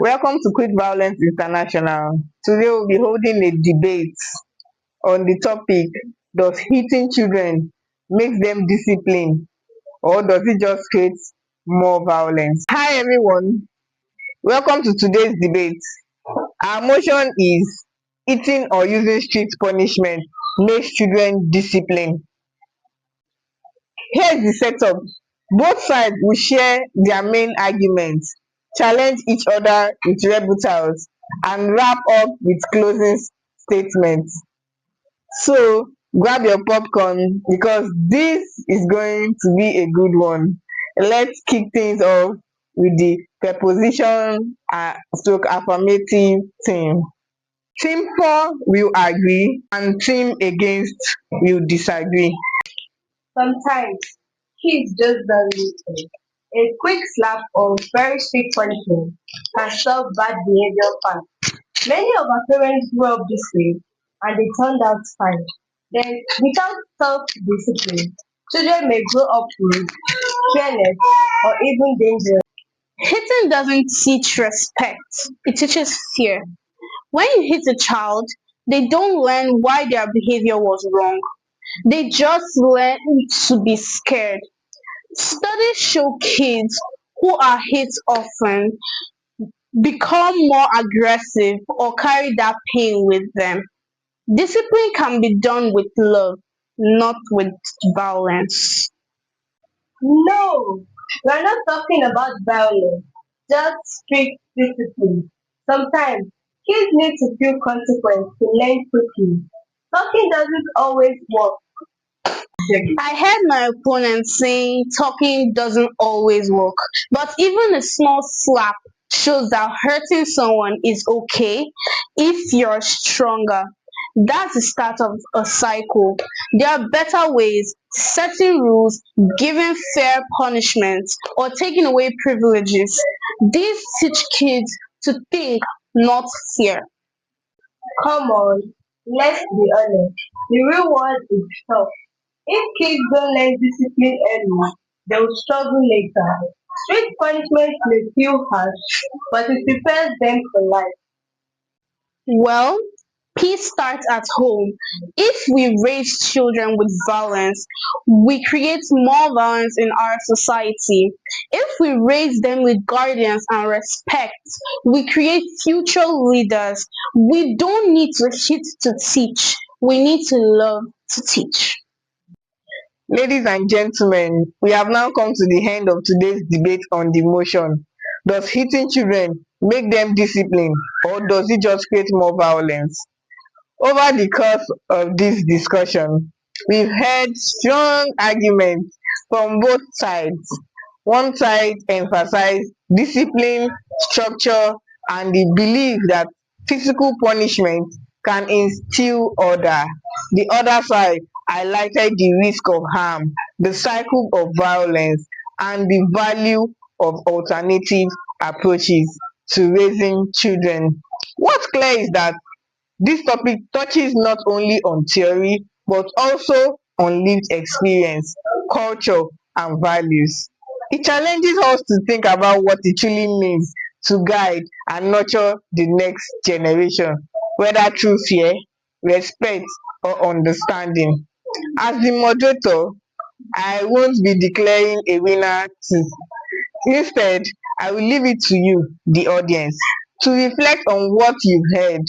Welcome to Quit Violence International. Today we'll be holding a debate on the topic: does hitting children make them disciplined, or does it just create more violence? Hi everyone, welcome to today's debate. Our motion is: hitting or using strict punishment makes children disciplined. Here's the setup. Both sides will share their main arguments, challenge each other with rebuttals, and wrap up with closing statements. So grab your popcorn because this is going to be a good one. Let's kick things off with the preposition stroke affirmative team. Team 4 will agree and team against will disagree. Sometimes kids just don't listen. A quick slap or very strict punishment can stop bad behavior fast. Many of our parents grew up this way and they turned out fine. Then, without self-discipline, children may grow up rude, careless, or even dangerous. Hitting doesn't teach respect, it teaches fear. When you hit a child, they don't learn why their behavior was wrong. They just learn to be scared. Studies show kids who are hit often become more aggressive or carry that pain with them. Discipline can be done with love, not with violence. No, we're not talking about violence, just strict discipline. Sometimes kids need to feel consequence to learn quickly. Talking doesn't always work. I heard my opponent saying talking doesn't always work, but even a small slap shows that hurting someone is okay if you're stronger. That's the start of a cycle. There are better ways: setting rules, giving fair punishments, or taking away privileges. These teach kids to think, not fear. Come on, let's be honest. The real world is tough. If kids don't learn discipline early, they will struggle later. Strict punishment may feel harsh, but it prepares them for life. Well, peace starts at home. If we raise children with violence, we create more violence in our society. If we raise them with guardians and respect, we create future leaders. We don't need to hit to teach, we need to love to teach. Ladies and gentlemen, we have now come to the end of today's debate on the motion. Does hitting children make them disciplined, or does it just create more violence? Over the course of this discussion, we've heard strong arguments from both sides. One side emphasized discipline, structure, and the belief that physical punishment can instill order. The other side highlighted the risk of harm, the cycle of violence, and the value of alternative approaches to raising children. What's clear is that this topic touches not only on theory but also on lived experience, culture, and values. It challenges us to think about what it truly means to guide and nurture the next generation, whether through fear, respect, or understanding. As the moderator, I won't be declaring a winner too. Instead, I will leave it to you, the audience, to reflect on what you've heard,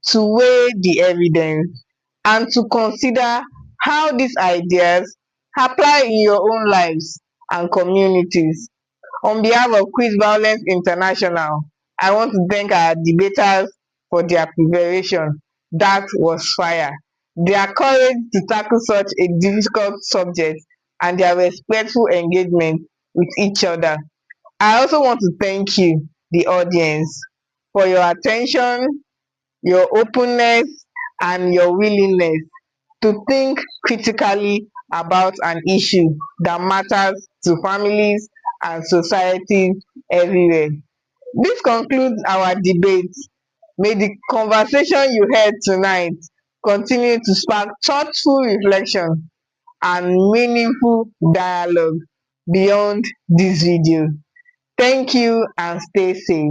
to weigh the evidence, and to consider how these ideas apply in your own lives and communities. On behalf of Quit Violence International, I want to thank our debaters for their preparation. That was fire. Their courage to tackle such a difficult subject and their respectful engagement with each other. I also want to thank you, the audience, for your attention, your openness, and your willingness to think critically about an issue that matters to families and societies everywhere. This concludes our debate. May the conversation you heard tonight continue to spark thoughtful reflection and meaningful dialogue beyond this video. Thank you and stay safe.